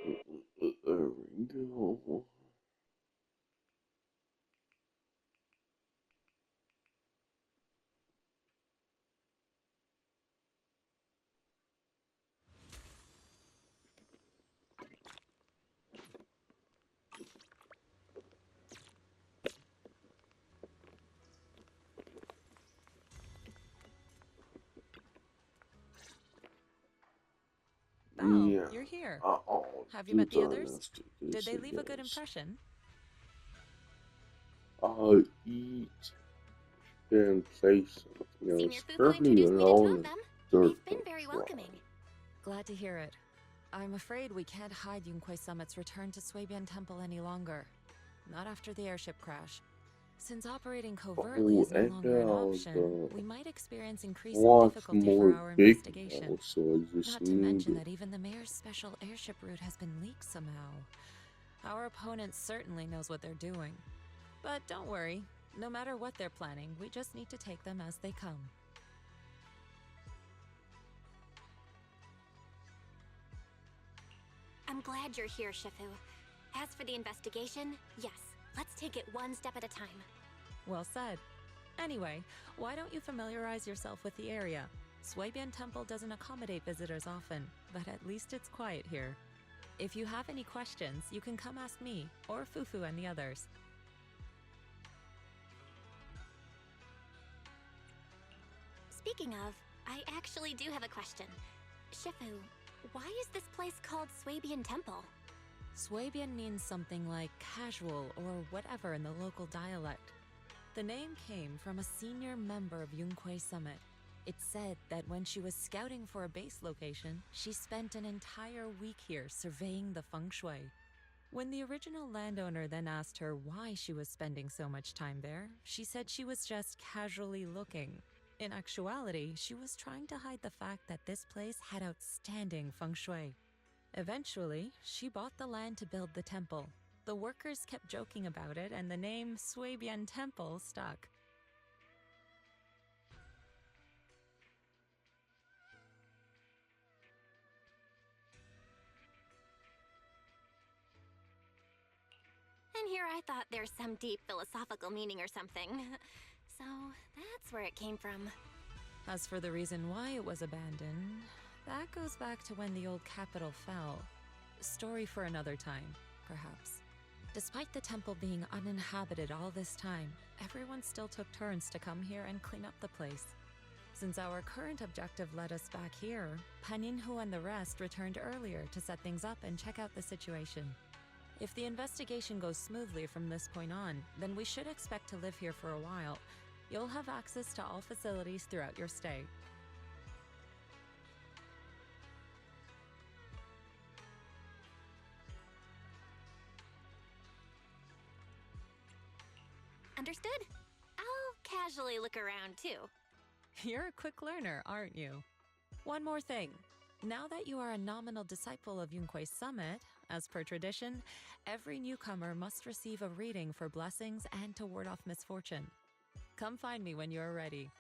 There we go. Oh, Yeah. you're here. Oh, Have you met since the I others? asked Did this, they I leave a good guess. impression? Eat and play something Senior else. Fufu Currently introduced me to two alone of in them. third They've been very welcoming. Glad to hear it. I'm afraid we can't hide Yunquei Summit's return to Swabian Temple any longer. Not after the airship crash. Since operating covertly Oh, is no and longer an I'll option, we might experience increasing watch difficulty for more our big investigation. now, so I just Not to need mention that even the mayor's special airship route has been leaked somehow. Our opponent certainly knows what they're doing. But don't worry, no matter what they're planning, we just need to take them as they come. I'm glad you're here, Shifu. As for the investigation, yes, let's take it one step at a time. Well said. Anyway, why don't you familiarize yourself with the area? Swabian Temple doesn't accommodate visitors often, but at least it's quiet here. If you have any questions, you can come ask me, or Fufu and the others. Speaking of, I actually do have a question. Shifu, why is this place called Swabian Temple? Swabian means something like casual or whatever in the local dialect. The name came from a senior member of Yunquei Summit. It's said that when she was scouting for a base location, she spent an entire week here surveying the feng shui. When the original landowner then asked her why she was spending so much time there, she said she was just casually looking. In actuality, she was trying to hide the fact that this place had outstanding feng shui. Eventually, she bought the land to build the temple. The workers kept joking about it, and the name Swabian Temple stuck. And here I thought there's some deep philosophical meaning or something. So that's where it came from. As for the reason why it was abandoned, that goes back to when the old capital fell. Story for another time, perhaps. Despite the temple being uninhabited all this time, everyone still took turns to come here and clean up the place. Since our current objective led us back here, Paninhu and the rest returned earlier to set things up and check out the situation. If the investigation goes smoothly from this point on, then we should expect to live here for a while. You'll have access to all facilities throughout your stay. Understood? I'll casually look around too. You're a quick learner, aren't you? One more thing. Now that you are a nominal disciple of Yunquei Summit, as per tradition, every newcomer must receive a reading for blessings and to ward off misfortune. Come find me when you're ready.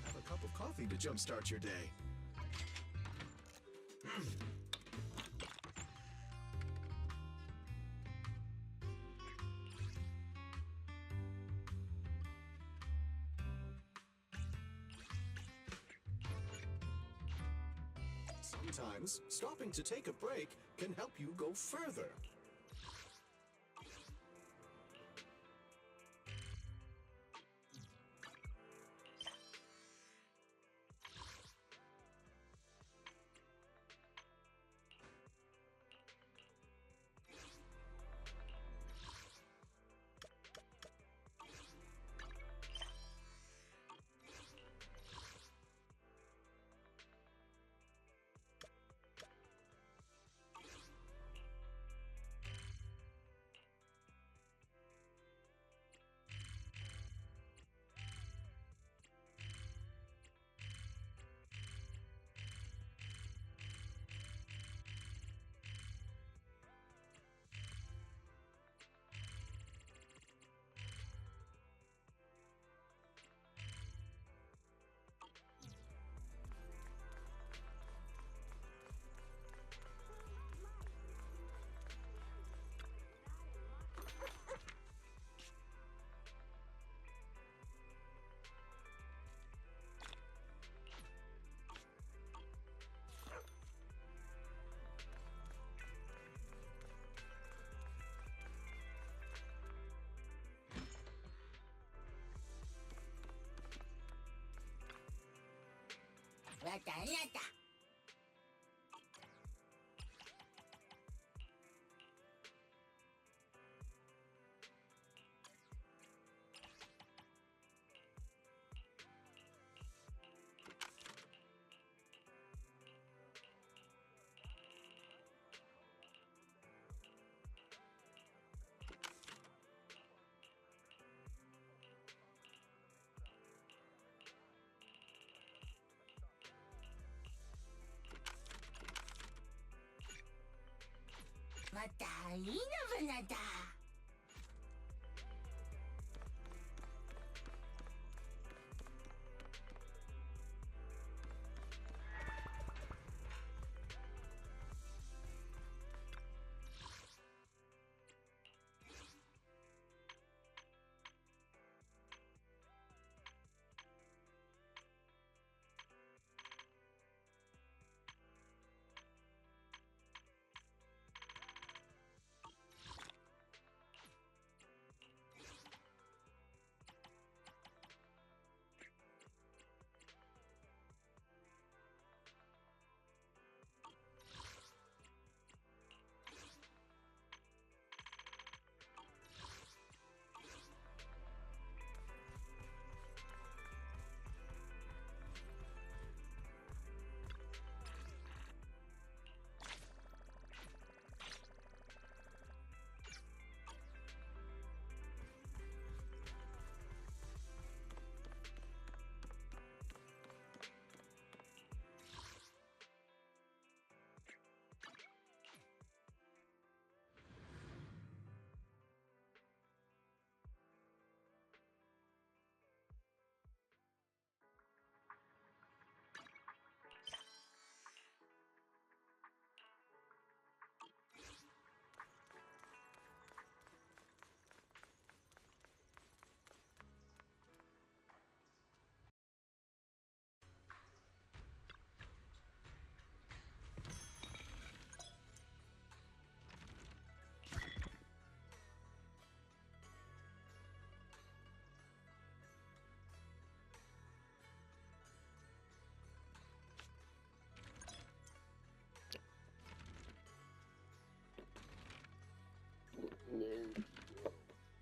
Have a cup of coffee to jumpstart your day. Sometimes, stopping to take a break can help you go further.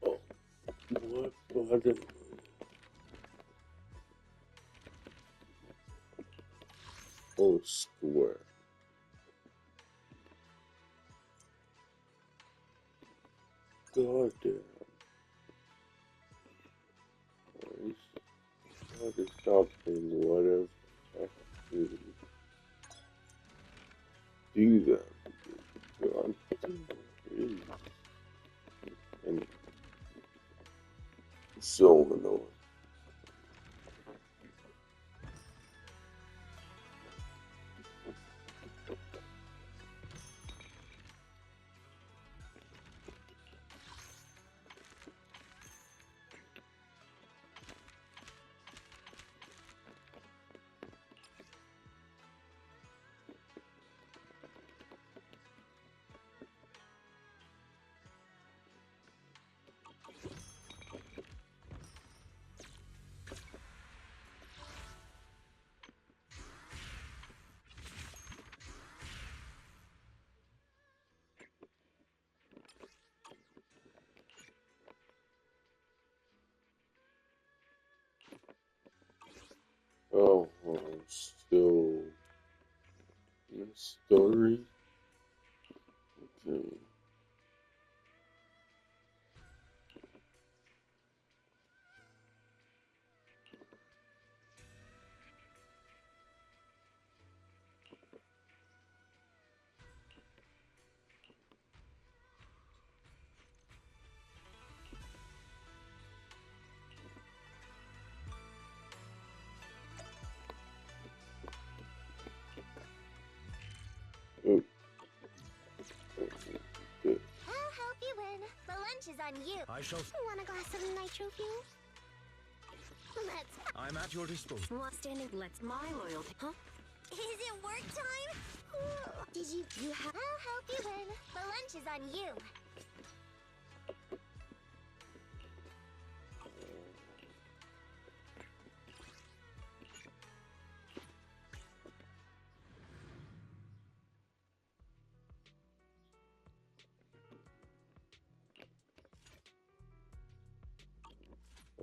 Oh, what button? Oh, square. God damn. I just stop saying whatever I have to do that. God damn. And so annoying. Oh, still in the story. Okay. Oh, good. I'll help you win. The lunch is on you. I shall. Want a glass of nitro fuel? I'm at your disposal. Want standing? Let's my loyalty. Huh? Is it work time? Did you have? I'll help you win. The lunch is on you.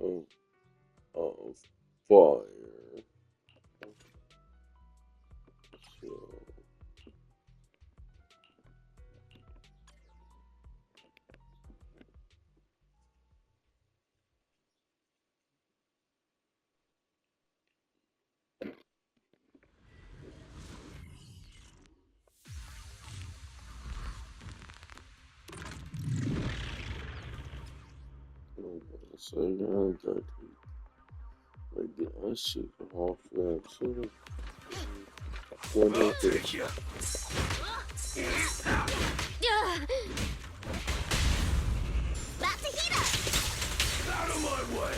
Oh, oh, fire. So, hold on a second. I got to get that shit off that too. One I'll of the take you. About to heat up. Out of my way.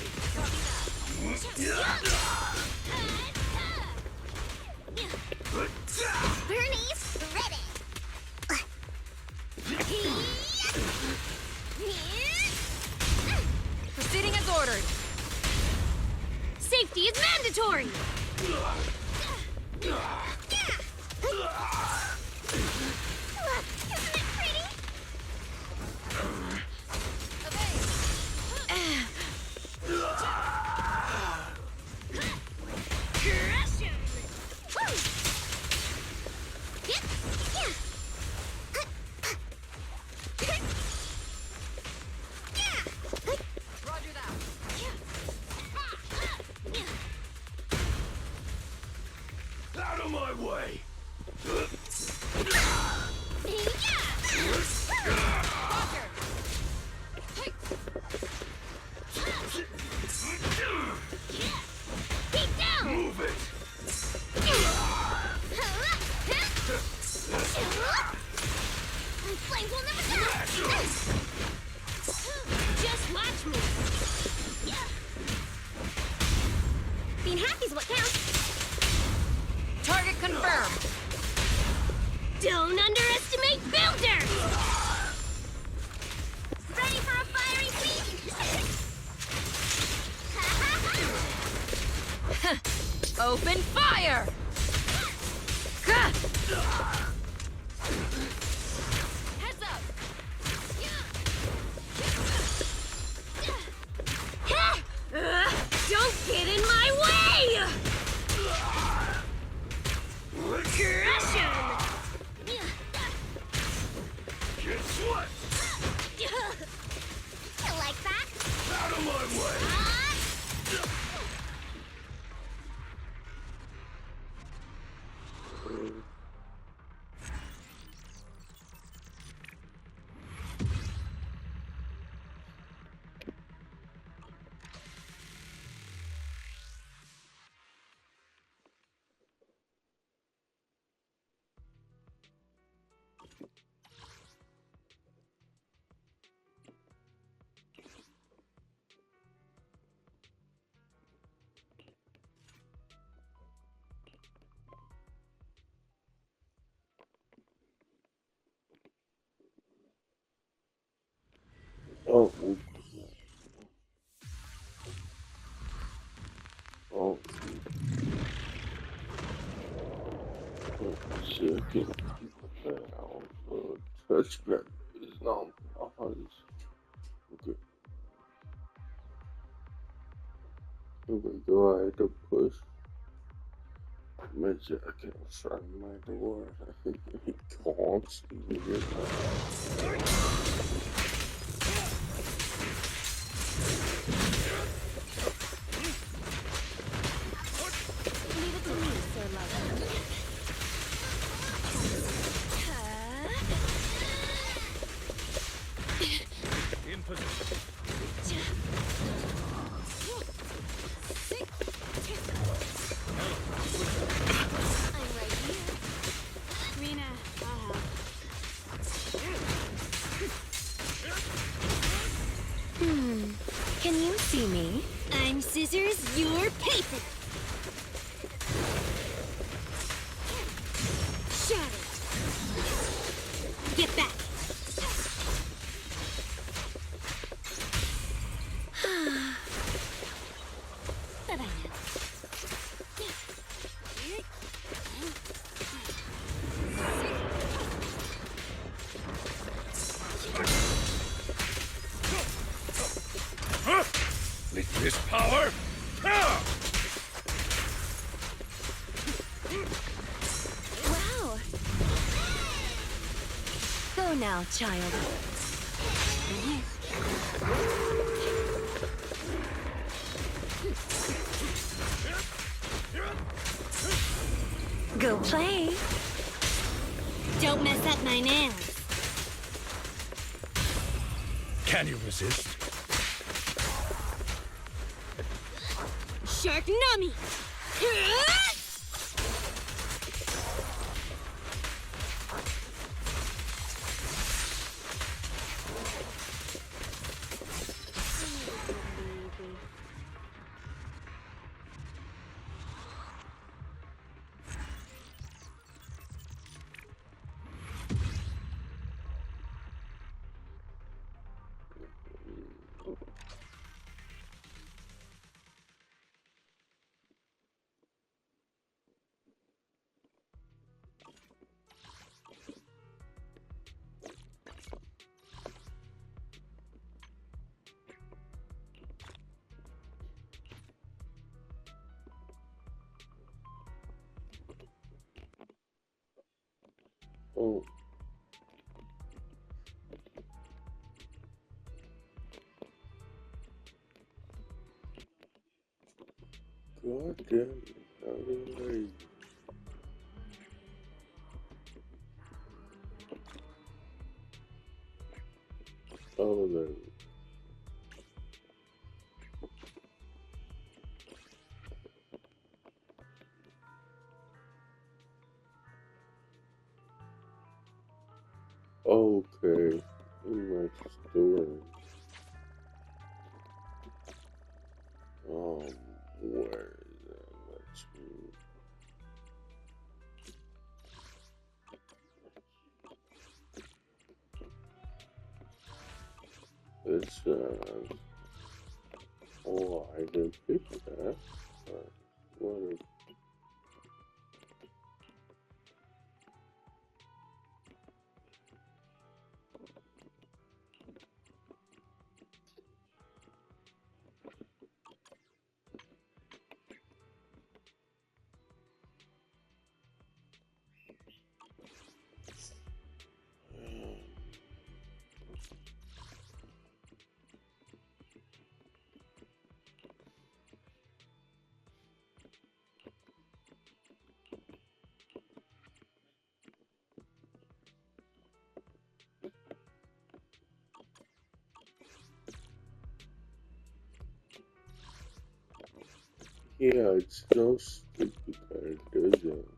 Bernie's ready. Proceeding as ordered. Safety is mandatory. Look, isn't it pretty? Roger that. Out of my way. Keep down! Move it. Flames will never die! Just watch me! Being happy's what counts! Target confirmed. Don't underestimate builders! Ready for a fiery feast? Open fire. Gah! Heads up. Don't get in my way! Aggression! Guess what? You like that? Out of my way. oh, oh, shit, I can't keep that out. Touchback is not eyes. Okay. Here we go. I had to push. Midget, I can't find my door. Constantly get that. Leave it to me, Sir Lover. In position. I'm right here. Rena, I'll help. Can you see me? I'm scissors, you're paper. Shatter. Get back. Bye-bye now. With this power. Ah! Wow. Go now, child. Go play. Don't mess up my nails. Can you resist? Shark Nami! Oh. God damn it. How did I... Oh, no. Okay. In my storage. Where is that? Let's see. It says, oh, I didn't pick that. What is... Yeah, it's so stupid that it doesn't.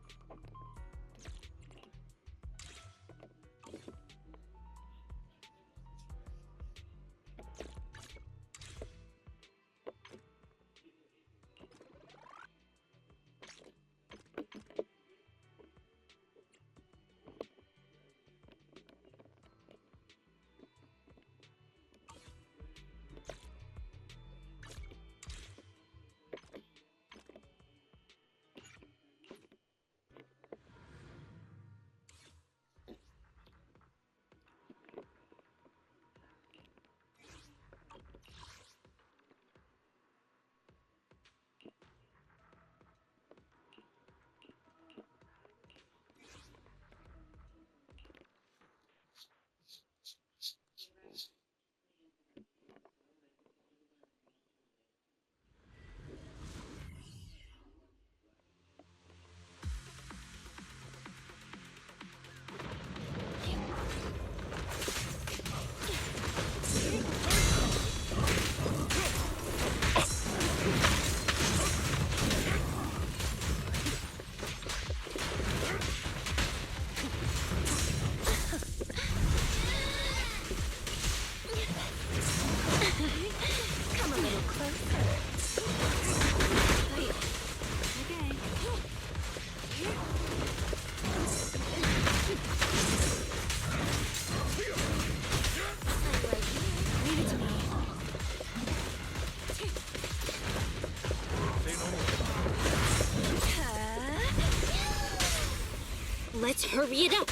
Let's hurry it up.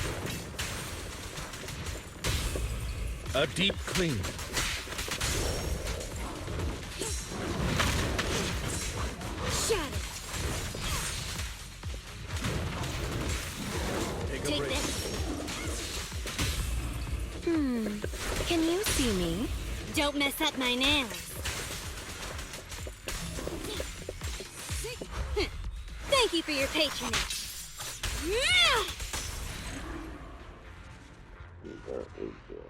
A deep clean. Shatter. Take this. Can you see me? Don't mess up my nails. Thank you for your patronage. There we go.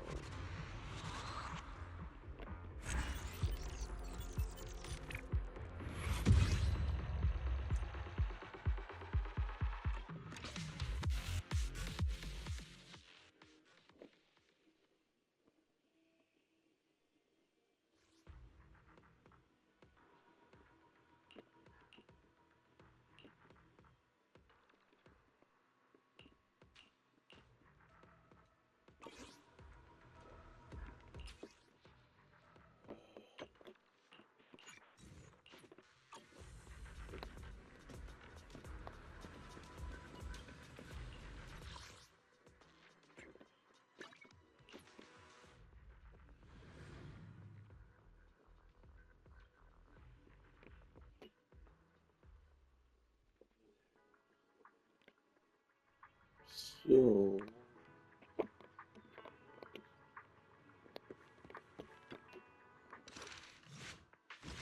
So,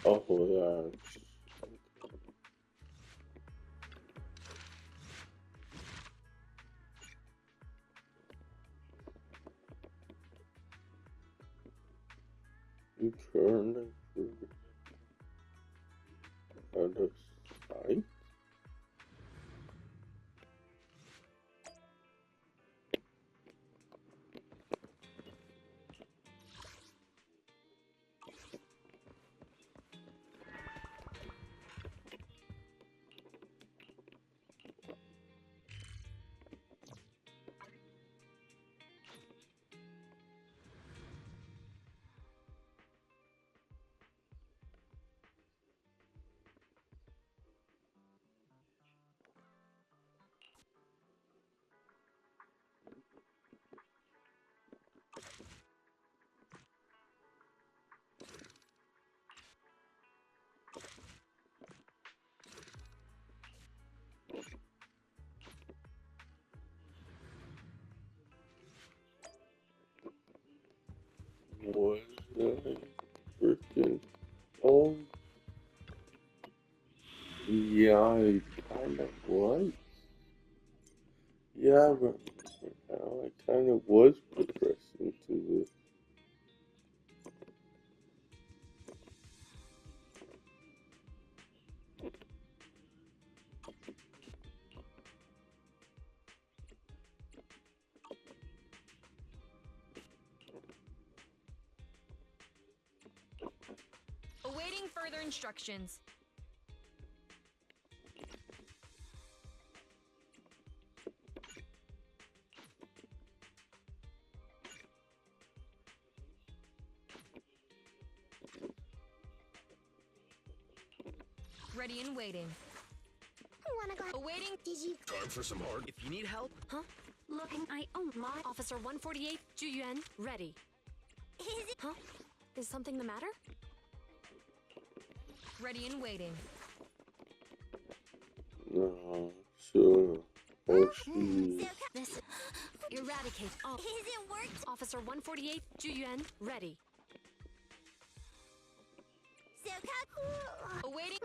oh yeah, you turned into other side. Was I freaking? Oh, yeah, I kind of was. Yeah, but I kind of was progressing to the. Awaiting further instructions. Ready and waiting. Wanna go? Awaiting. Did you? Time for some hard. If you need help. Huh? Looking. I own my. Officer 148, Juyuan, ready. Is it? Huh? Is something the matter? Ready and waiting. No, sure. Oh, jeez. This. Eradicate all. Is it worked? Officer 148, Juyuan, ready. Awaiting.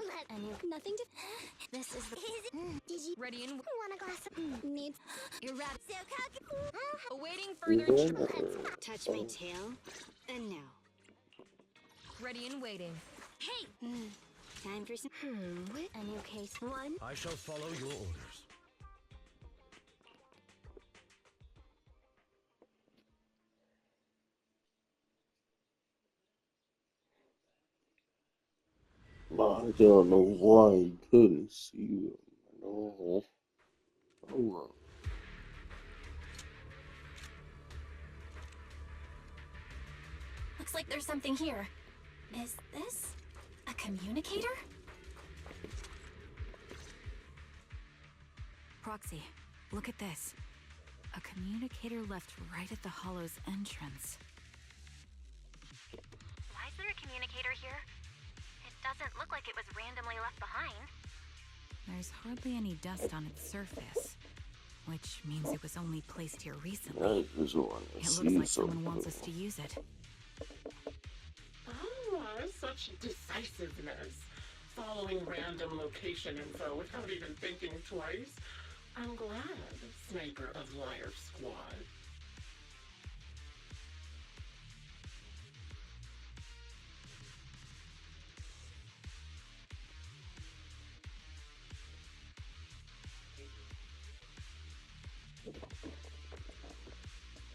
Nothing to. This is the. Is it? Did you? Ready and Wanna go? Need. eradicate. So Awaiting further Yeah. instructions. touch my tail, and now. Ready and waiting. Hey. Time for some. A new case. One. I shall follow your orders. I don't know why he couldn't see them. No. Oh, well. Looks like there's something here. Is this a communicator? Proxy, look at this. A communicator left right at the hollow's entrance. Why is there a communicator here? It doesn't look like it was randomly left behind. There's hardly any dust on its surface, which means it was only placed here That recently. is what I It see looks like someone something. wants us to use it. Ah, such decisiveness. Following random location info without even thinking twice. I'm glad, Sniper of Liar Squad.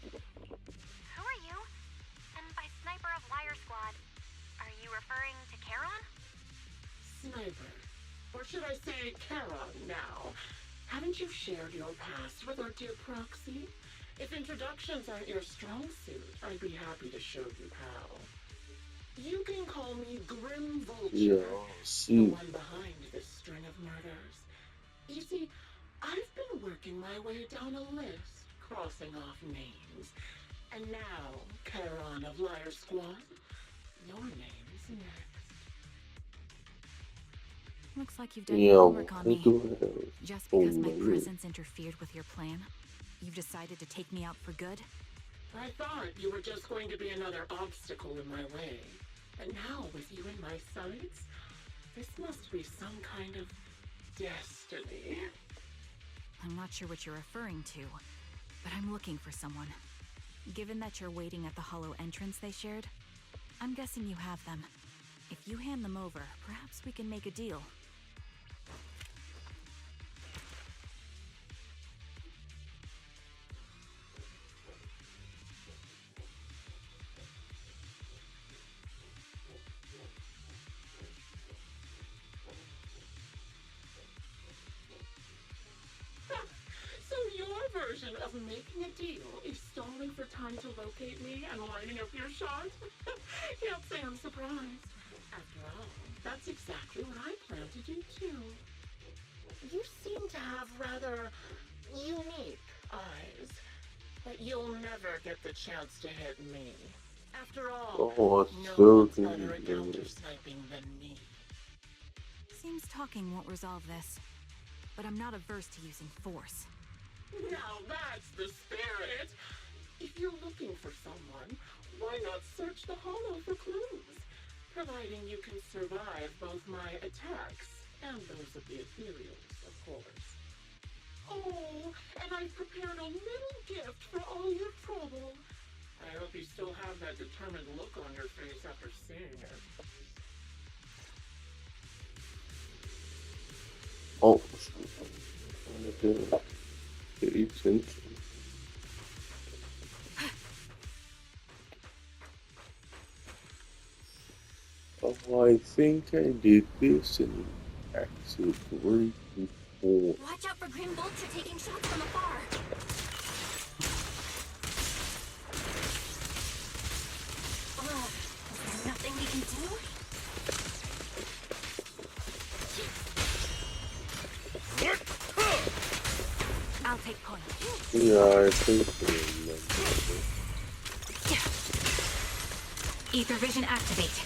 Who are you? And by Sniper of Liar Squad, are you referring to Charon? Sniper. Or should I say Charon now? Haven't you shared your past with our dear proxy? If introductions aren't your strong suit, I'd be happy to show you how. You can call me Grim Vulture, Yeah, the see. one behind this string of murders. You see, I've been working my way down a list, crossing off names. And now, Charon of Liar Squad, your name's next. Looks like you've done Yeah, your homework on we me. do have. Just Oh, because my my presence interfered with your plan, you've decided to take me out for good? I thought you were just going to be another obstacle in my way. And now, with you in my sights, this must be some kind of destiny. I'm not sure what you're referring to, but I'm looking for someone. Given that you're waiting at the hollow entrance they shared, I'm guessing you have them. If you hand them over, perhaps we can make a deal. So your version of making a deal is stalling for time to locate me and lining up your shot? Can't say I'm surprised. After all, that's exactly what I plan to do too. You seem to have rather unique eyes, but you'll never get the chance to hit me. After all, Oh, no so one's better at convenient. counter sniping than me. Seems talking won't resolve this, but I'm not averse to using force. Now that's the spirit! If you're looking for someone, why not search the hollow for clues? Providing you can survive both my attacks and those of the ethereals, of course. Oh, and I've prepared a little gift for all your trouble. I hope you still have that determined look on your face after seeing it. Oh, pay attention. Oh, I think I did this in Active 3 before. Watch out for Grim Vulture taking shots from afar. Ugh, is there nothing we can do? I'll take point. Yeah, I think I remember. Ether vision activate.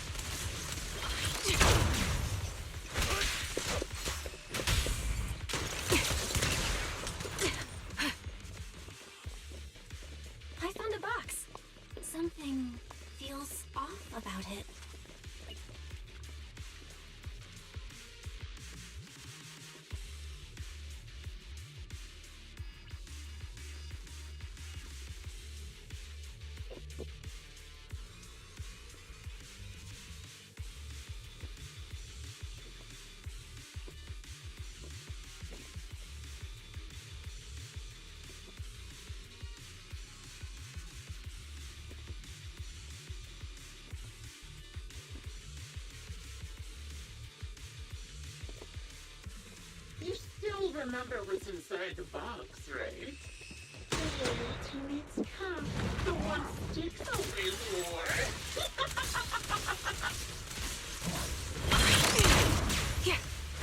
I found a box. Something feels off about it. You still remember what's inside the box, right? The loyal teammate's cap, the one Styx always wore.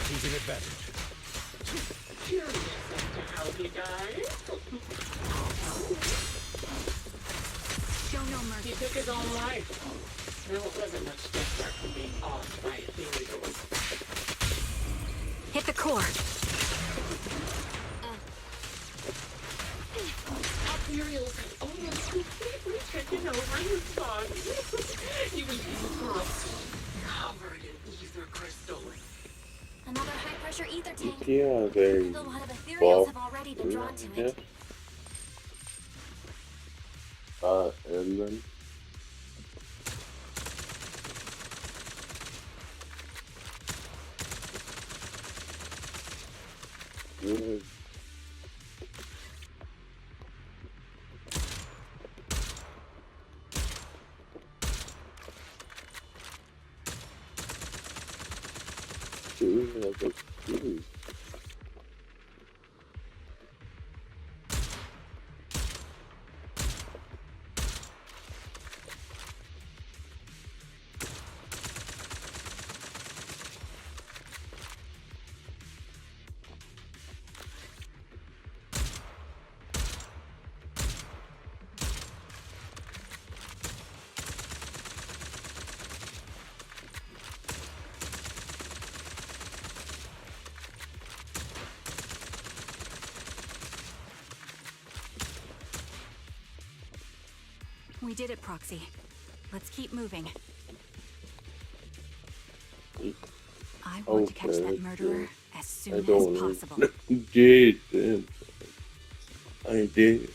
Taking advantage. Curious as to how he died. Show no mercy. He took his own life. No, it wasn't much different from being offed by ethereals. Hit the core. Ethereals had almost completely taken over his body. He was engulfed, covered in ether crystals. Another high-pressure ether tank. Yeah, they And a lot of ethereals have already been yeah, drawn to yeah. it. And then yeah. Two, yeah, but two. We did it, Proxy. Let's keep moving. I want to catch that murderer as soon as possible. Did I did.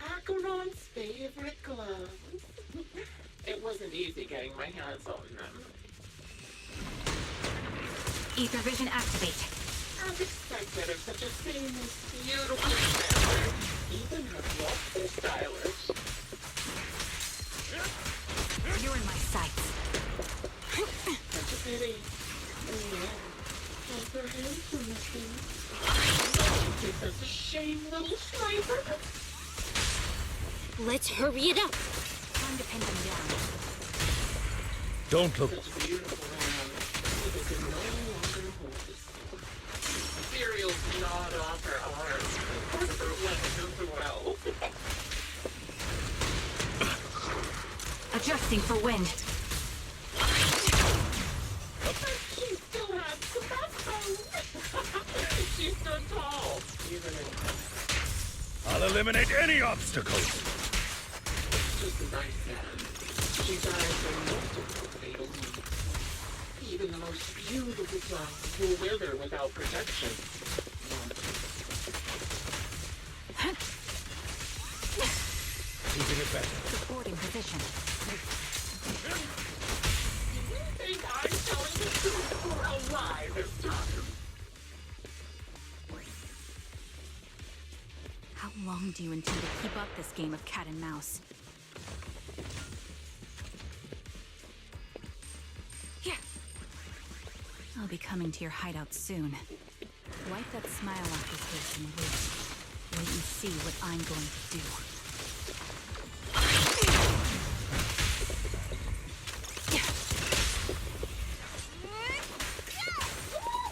Acheron's favorite gloves. It wasn't easy getting my hands on them. Ether vision activate. As expected of such a famous, beautiful character, even her looks are stylish. You're in my sights. Such a pity. Yeah. Both her hands are missing. She's such a shame, little sniper. Let's hurry it up. Time to pin them down. Don't look. Such beautiful hands. They can no longer hold this. Ethereals gnawed off her arms. Her legs as well. Adjusting for wind. She still had some backbone. She stood tall, even in I'll eliminate any obstacles. just a nice hand. She died from multiple fatal wounds. Even the most beautiful flowers will wither without protection. Keeping it better. Supporting position. You think I'm telling the truth or a lie this time? How long do you intend to keep up this game of cat and mouse? Here. I'll be coming to your hideout soon. Wipe that smile off your face and wait. Wait and see what I'm going to do.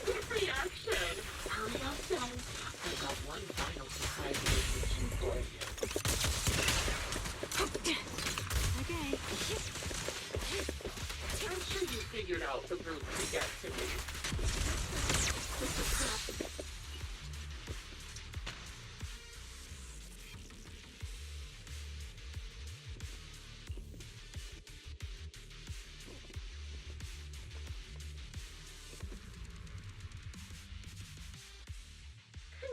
Good reaction. Hurry up then. I've got one final surprise mission for you. Okay. I'm sure you figured out the route to get to me.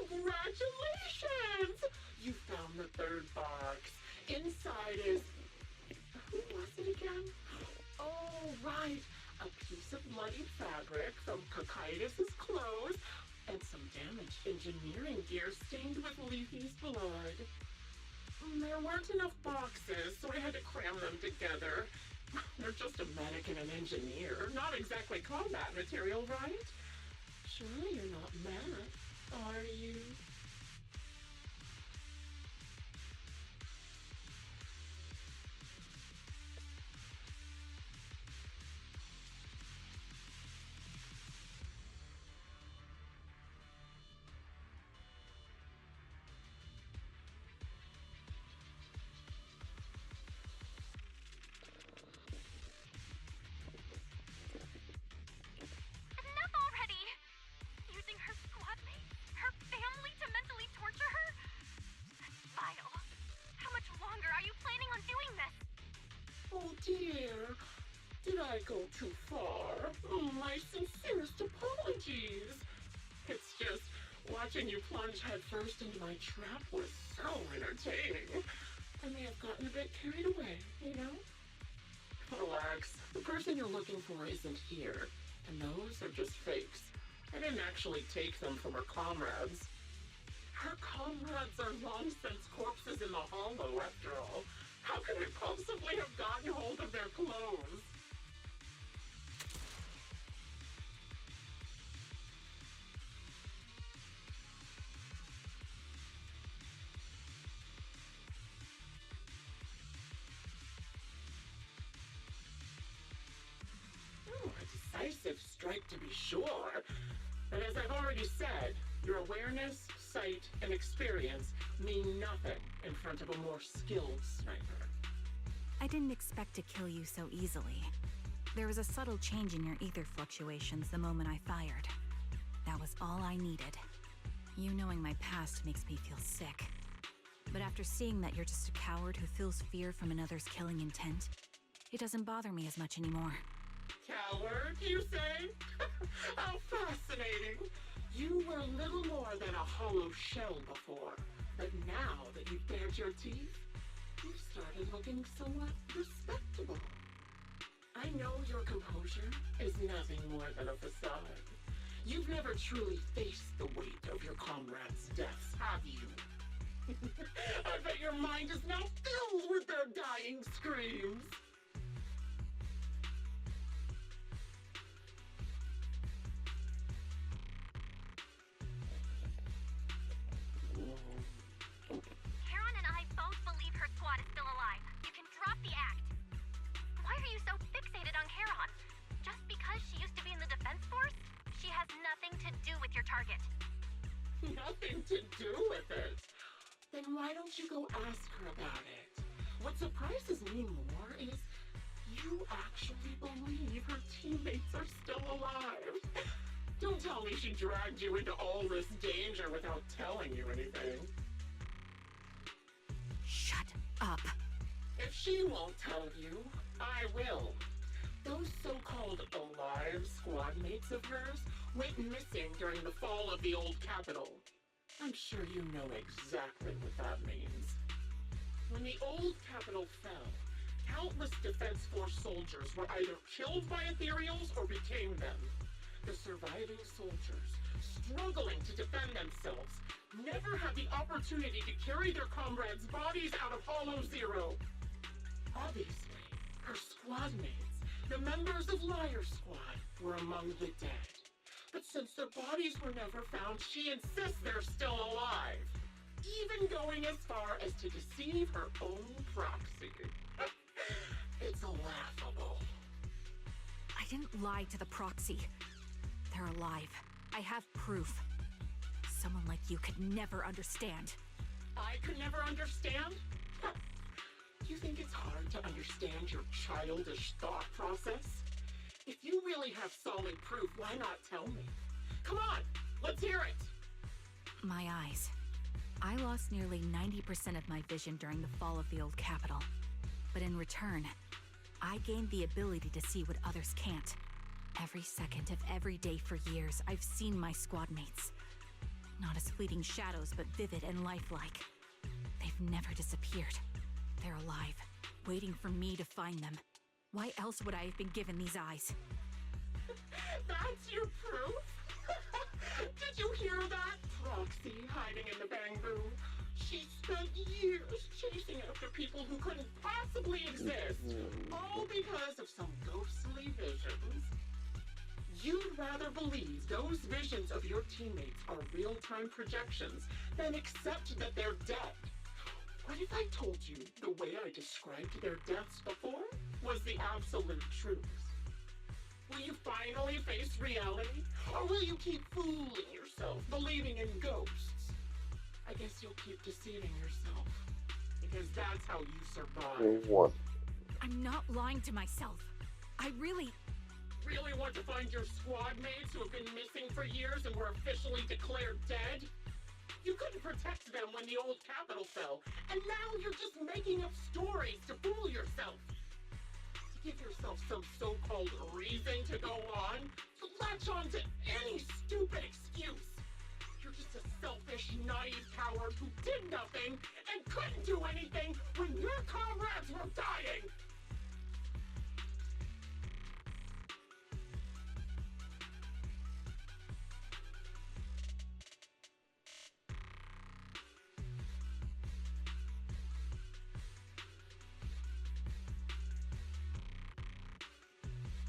Congratulations! You found the third box. Inside is... Who was it again? Oh, right. A piece of bloody fabric from Cocytus's clothes and some damaged engineering gear stained with Leafy's blood. There weren't enough boxes, so I had to cram them together. They're just a medic and an engineer, not exactly combat material, right? Surely you're not mad, are you? Enough already! Using her squad mate, her family to mentally torture her? That's vile. How much longer are you planning on doing this? Oh dear, did I go too far? My sincerest apologies. It's just, watching you plunge headfirst into my trap was so entertaining. I may have gotten a bit carried away, you know? Relax, the person you're looking for isn't here, and those are just fakes. I didn't actually take them from her comrades. Her comrades are long since corpses in the hollow, after all. How could we possibly have gotten hold of their clothes? Oh, a decisive strike to be sure. But as I've already said, your awareness, sight, and experience mean nothing in front of a more skilled sniper. I didn't expect to kill you so easily. There was a subtle change in your ether fluctuations the moment I fired. That was all I needed. You knowing my past makes me feel sick. But after seeing that you're just a coward who feels fear from another's killing intent, it doesn't bother me as much anymore. Coward, you say? How fascinating! You were little more than a hollow shell before, but now that you've bared your teeth, you've started looking somewhat respectable. I know your composure is nothing more than a facade. You've never truly faced the weight of your comrades' deaths, have you? I bet your mind is now filled with their dying screams. Heron and I both believe her squad is still alive. You can drop the act. Why are you so fixated on Heron? Just because she used to be in the defense force? She has nothing to do with your target. Nothing to do with it. Then why don't you go ask her about it? What surprises me more is you actually believe her teammates are still alive. Don't tell me she dragged you into all this danger without telling you anything. Shut up. If she won't tell you, I will. Those so-called alive squad mates of hers went missing during the fall of the old capital. I'm sure you know exactly what that means. When the old capital fell, countless Defense Force soldiers were either killed by ethereals or became them. The surviving soldiers, struggling to defend themselves, never had the opportunity to carry their comrades' bodies out of Hollow Zero. Obviously, her squad mates, the members of Liar Squad, were among the dead. But since their bodies were never found, she insists they're still alive. Even going as far as to deceive her own proxy. It's laughable. I didn't lie to the proxy. They're alive. I have proof. Someone like you could never understand. I could never understand? You think it's hard to understand your childish thought process? If you really have solid proof, why not tell me? Come on, let's hear it! My eyes. I lost nearly 90% of my vision during the fall of the old capital. But in return, I gained the ability to see what others can't. Every second of every day for years, I've seen my squad mates. Not as fleeting shadows, but vivid and lifelike. They've never disappeared. They're alive, waiting for me to find them. Why else would I have been given these eyes? That's your proof? Did you hear that? Proxy hiding in the bamboo. She spent years chasing after people who couldn't possibly exist, all because of some ghostly visions. You'd rather believe those visions of your teammates are real-time projections than accept that they're dead. What if I told you the way I described their deaths before was the absolute truth? Will you finally face reality? Or will you keep fooling yourself, believing in ghosts? I guess you'll keep deceiving yourself. Because that's how you survive. What? I'm not lying to myself. I really Want to find your squad mates who have been missing for years and were officially declared dead? You couldn't protect them when the old capital fell, and now you're just making up stories to fool yourself. To give yourself some so-called reason to go on, to latch on to any stupid excuse. You're just a selfish, naive coward who did nothing and couldn't do anything when your comrades were dying.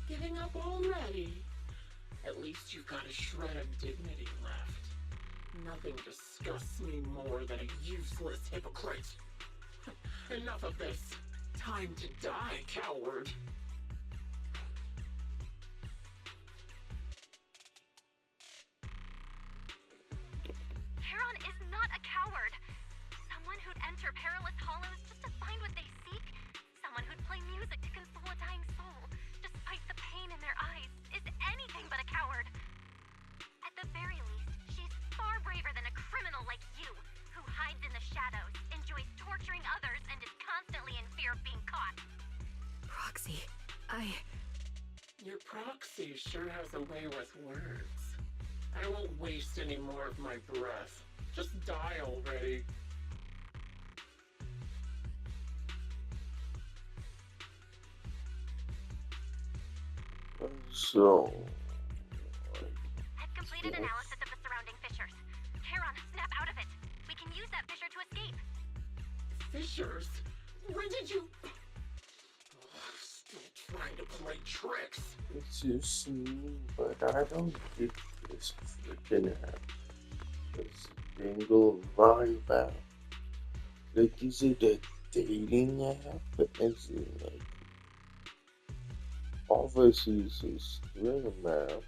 Giving up already? At least you've got a shred of dignity left. Nothing disgusts me more than a useless hypocrite. Enough of this. Time to die, coward. Charon is not a coward. Someone who'd enter perilous hollows just to find what they seek. Someone who'd play music to console a dying soul, despite the pain in their eyes, is anything but a coward. At the very least, she's far braver than a criminal like you, who hides in the shadows, enjoys torturing others, and is constantly in fear of being caught. Proxy, Your proxy sure has a way with words. I won't waste any more of my breath. Just die already. So... I've completed analysis of the surrounding fissures. Charon, snap out of it. We can use that fissure to escape. Fissures? When did you... Still trying to play tricks. It's just me, but I don't get this freaking app. This single vibe app. Like, is it a dating app? Is it like... Obviously, it's a stream app.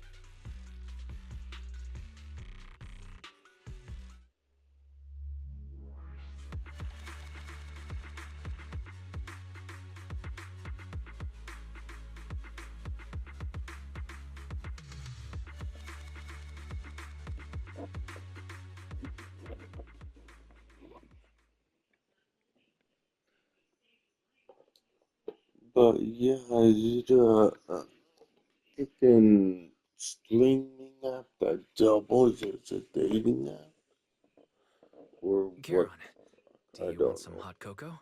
But yeah, is it a freaking streaming app that doubles as a dating app? Or Charon, what? do I you want don't some know. hot cocoa?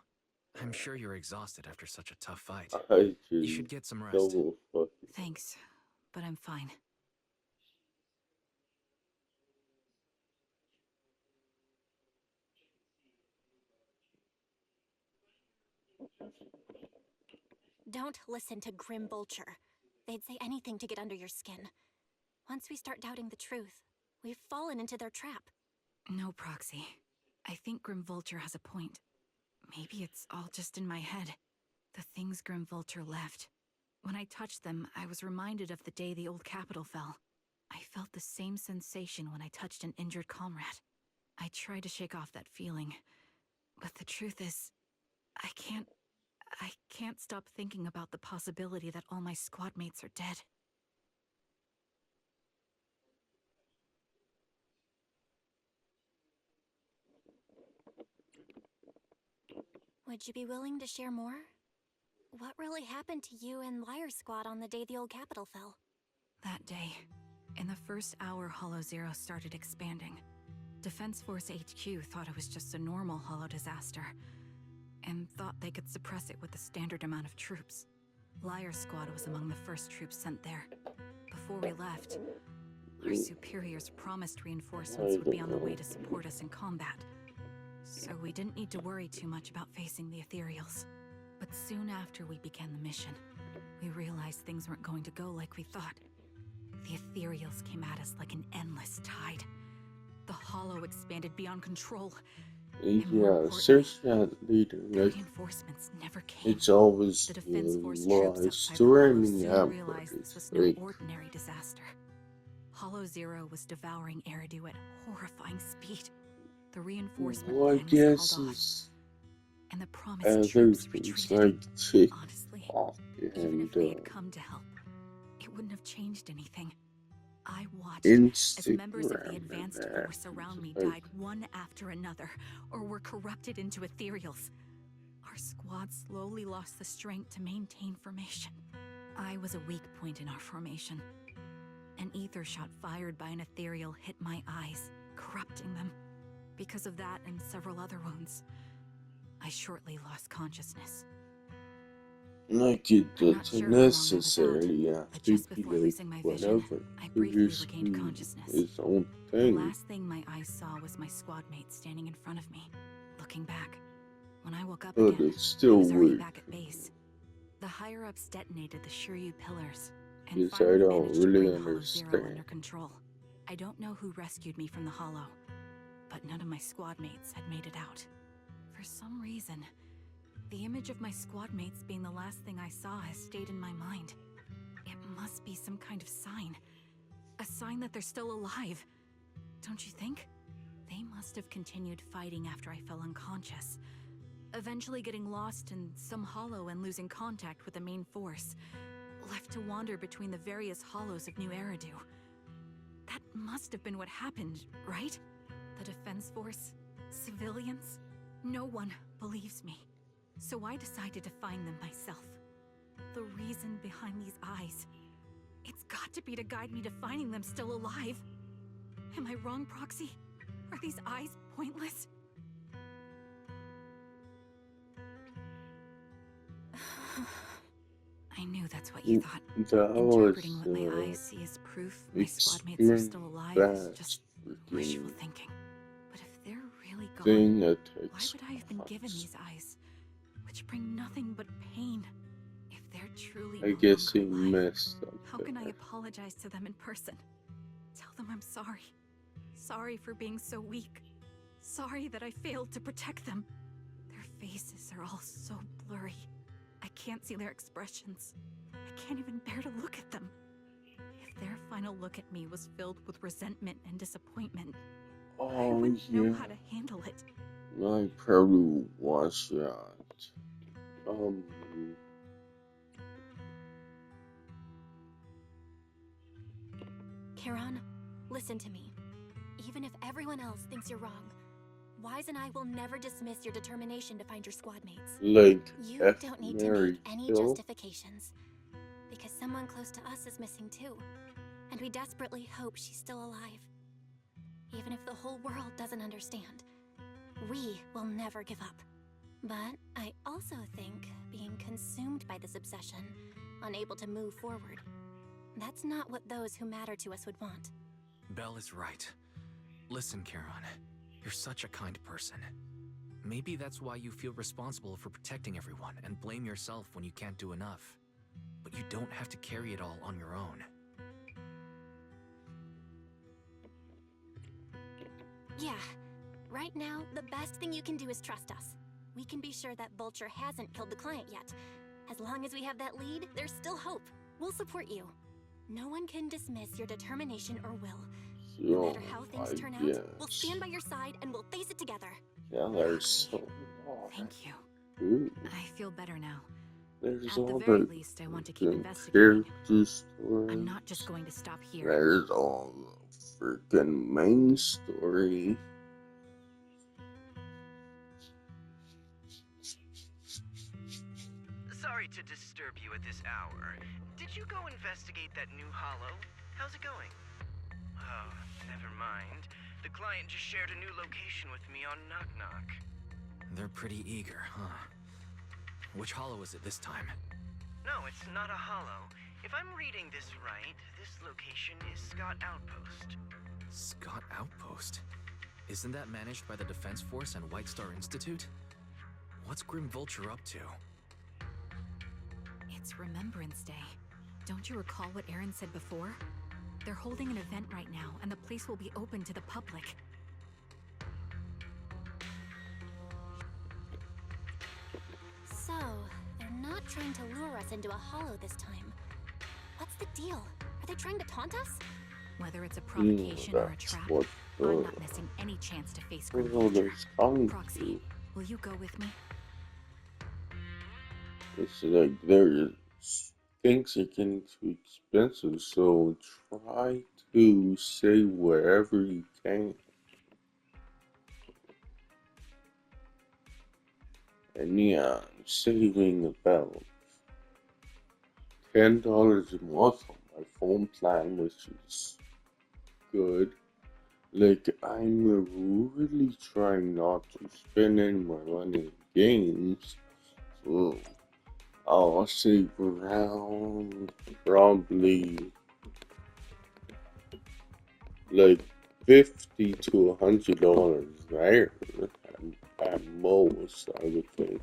I'm sure you're exhausted after such a tough fight. I You just should get some rest. double fucking. thanks, but I'm fine. Don't listen to Grim Vulture. They'd say anything to get under your skin. Once we start doubting the truth, we've fallen into their trap. No, Proxy. I think Grim Vulture has a point. Maybe it's all just in my head. The things Grim Vulture left. When I touched them, I was reminded of the day the old capital fell. I felt the same sensation when I touched an injured comrade. I tried to shake off that feeling, but the truth is, I can't stop thinking about the possibility that all my squad mates are dead. Would you be willing to share more? What really happened to you and Liar Squad on the day the old capital fell? That day, in the first hour Hollow Zero started expanding, Defense Force HQ thought it was just a normal Hollow disaster, and thought they could suppress it with the standard amount of troops. Liar Squad was among the first troops sent there. Before we left, our superiors promised reinforcements would be on the way to support us in combat. so we didn't need to worry too much about facing the ethereals. But soon after we began the mission, we realized things weren't going to go like we thought. The ethereals came at us like an endless tide. The hollow expanded beyond control. Yeah, search that leader. Like, reinforcements never came. it's always The Defense Force live troops outside the streaming Hollow soon app, realized but this was it's no like, ordinary disaster. Hollow Zero was devouring Eridu at horrifying speed. The reinforcement well, I line was guess called off, it's and the promised troops everything's retreated. like ticked Honestly, off, even if and they had come to help, it wouldn't have changed anything. I watched as members of the advanced force around me died one after another, or were corrupted into ethereals. Our squad slowly lost the strength to maintain formation. I was a weak point in our formation. An ether shot fired by an ethereal hit my eyes, corrupting them. Because of that and several other wounds, I shortly lost consciousness. like it I'm not doesn't sure how long I was necessarily out, have but to just be before like losing my vision, whatever. I briefly Previous regained consciousness. his own The thing. last thing my eyes saw was my squad mate standing in front of me, looking back. When I woke up But again, it's still I was already weird. back at base. The higher-ups detonated the Shiryu pillars, and Yes, I finally don't managed to really bring Hollow Zero under understand. control. I don't know who rescued me from the Hollow, but none of my squad mates had made it out. For some reason, the image of my squad mates being the last thing I saw has stayed in my mind. It must be some kind of sign. A sign that they're still alive. Don't you think? They must have continued fighting after I fell unconscious, eventually getting lost in some hollow and losing contact with the main force, left to wander between the various hollows of New Eridu. That must have been what happened, right? The Defense Force? Civilians? No one believes me. So I decided to find them myself. The reason behind these eyes. It's got to be to guide me to finding them still alive. Am I wrong, Proxy? Are these eyes pointless? I knew that's what you thought. That Interpreting was what my eyes see as proof my squad mates are still alive is just wishful thinking. But if they're really gone, thing that why takes would I have been given these eyes, which bring nothing but pain? If they're truly I no guess he longer alive, messed up how can I there. apologize to them in person? Tell them I'm sorry. Sorry for being so weak. Sorry that I failed to protect them. Their faces are all so blurry. I can't see their expressions. I can't even bear to look at them. If their final look at me was filled with resentment and disappointment, I Oh wouldn't yeah, know how to handle it. I probably watched that. Kiran, listen to me. Even if everyone else thinks you're wrong, Wise and I will never dismiss your determination to find your squad mates. Like You F don't need to Mary make any Kill. justifications. Because someone close to us is missing too. And we desperately hope she's still alive. Even if the whole world doesn't understand, we will never give up. But I also think being consumed by this obsession, unable to move forward, that's not what those who matter to us would want. Belle is right. Listen, Charon, you're such a kind person. Maybe that's why you feel responsible for protecting everyone and blame yourself when you can't do enough. But you don't have to carry it all on your own. Yeah. Right now, the best thing you can do is trust us. We can be sure that Vulture hasn't killed the client yet. As long as we have that lead, there's still hope. We'll support you. No one can dismiss your determination or will. No matter how things turn out, we'll stand by your side and we'll face it together. Yeah, there's so Thank you. Ooh, I feel better now. there's At all the very the least, I want to keep freaking investigating. character stories. I'm not just going to stop here. There's all the freaking main story. Sorry to disturb you at this hour. Did you go investigate that new hollow? How's it going? Oh, never mind. The client just shared a new location with me on Knock Knock. They're pretty eager, huh? Which hollow is it this time? No, it's not a hollow. If I'm reading this right, this location is Scott Outpost. Scott Outpost? Isn't that managed by the Defense Force and White Star Institute? What's Grim Vulture up to? It's Remembrance Day. Don't you recall what Aaron said before? They're holding an event right now, and the place will be open to the public. So, they're not trying to lure us into a hollow this time. What's the deal? Are they trying to taunt us? Whether it's a provocation or a trap, I'm not missing any chance to face Grim Vulture. Proxy, will you go with me? It's like things are getting too expensive, so try to save wherever you can. And yeah, I'm saving about $10 a month on my phone plan, which is good. Like, I'm really trying not to spend any more money in games, so I'll save around probably like $50 to $100 there at most, I would think.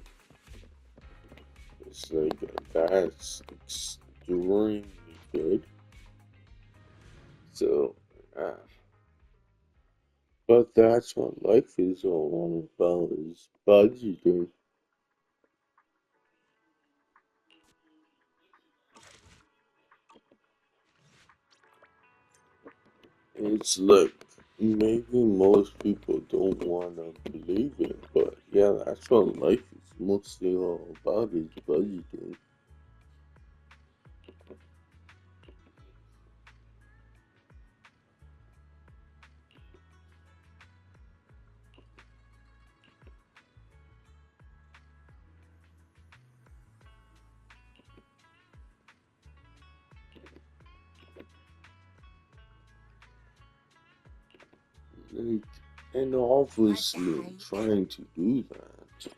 It's like that's extremely good. So, but that's what life is all about, is budgeting. It's like maybe most people don't want to believe it, but yeah, that's what life is mostly all about, is budgeting. And obviously I'm trying to do that.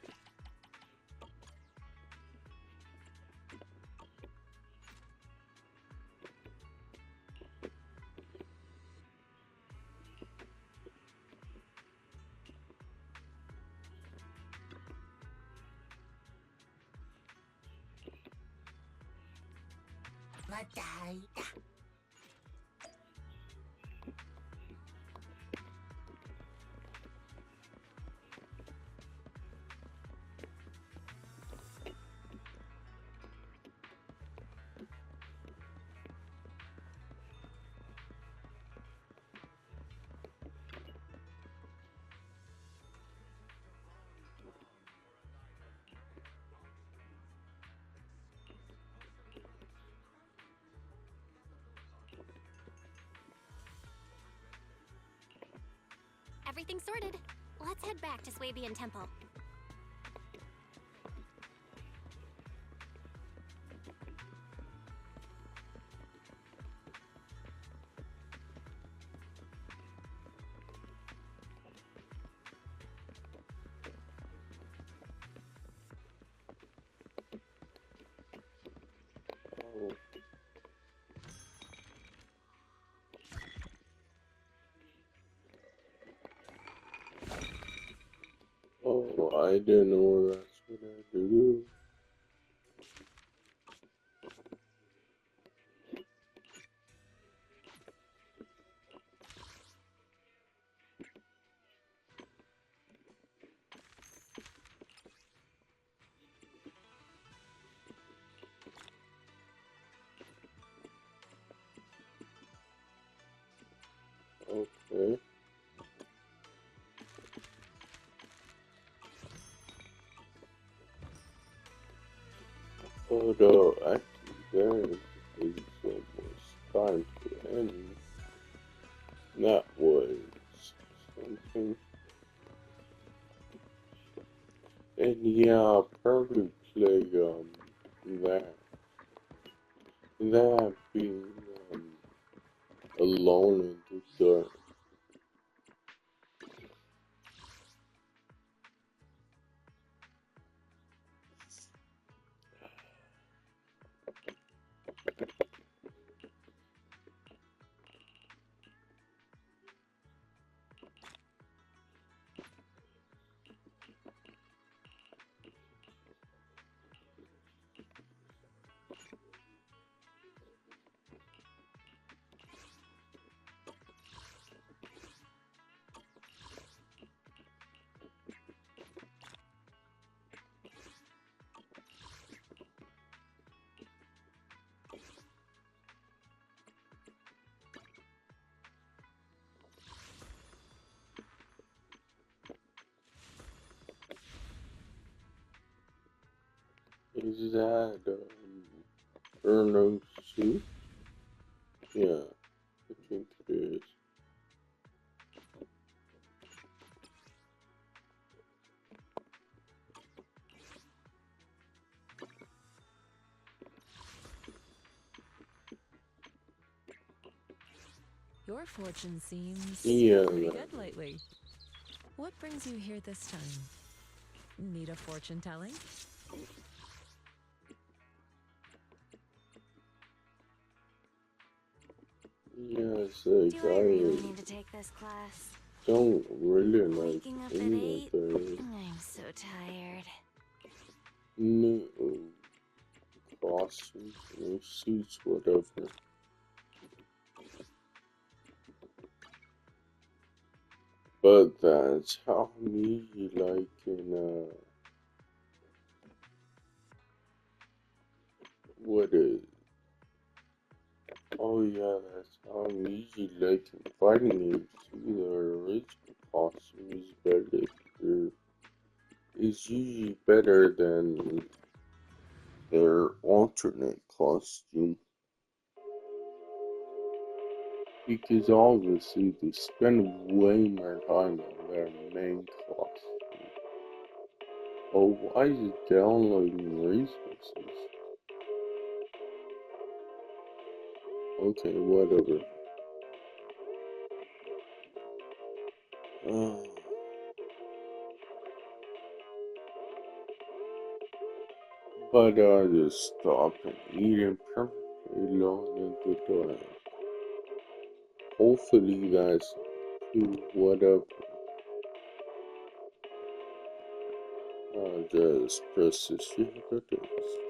Everything's sorted. Let's head back to Swabian Temple. Oh, I didn't know that's what I do. Okay. Although actually there is almost time to end. That was something. And yeah, I'll probably play that being alone in the dark. Is that Erno suit? Yeah, I think it is. Your fortune seems Yeah. pretty good lately. What brings you here this time? Need a fortune telling? Yes, Do I really I need to take this class? don't really like Waking up at any 8? of the I'm so tired. new costumes, new suits, whatever. But that's how me like in what is? Oh yeah, that's how I'm usually like in fighting games too. Their original costume is better. Is usually better than their alternate costume because obviously they spend way more time on their main costume. Oh, why is it downloading resources? Okay, whatever. But I just stopped and eating perfectly long into the hopefully that's to whatever. Just press the shit buttons.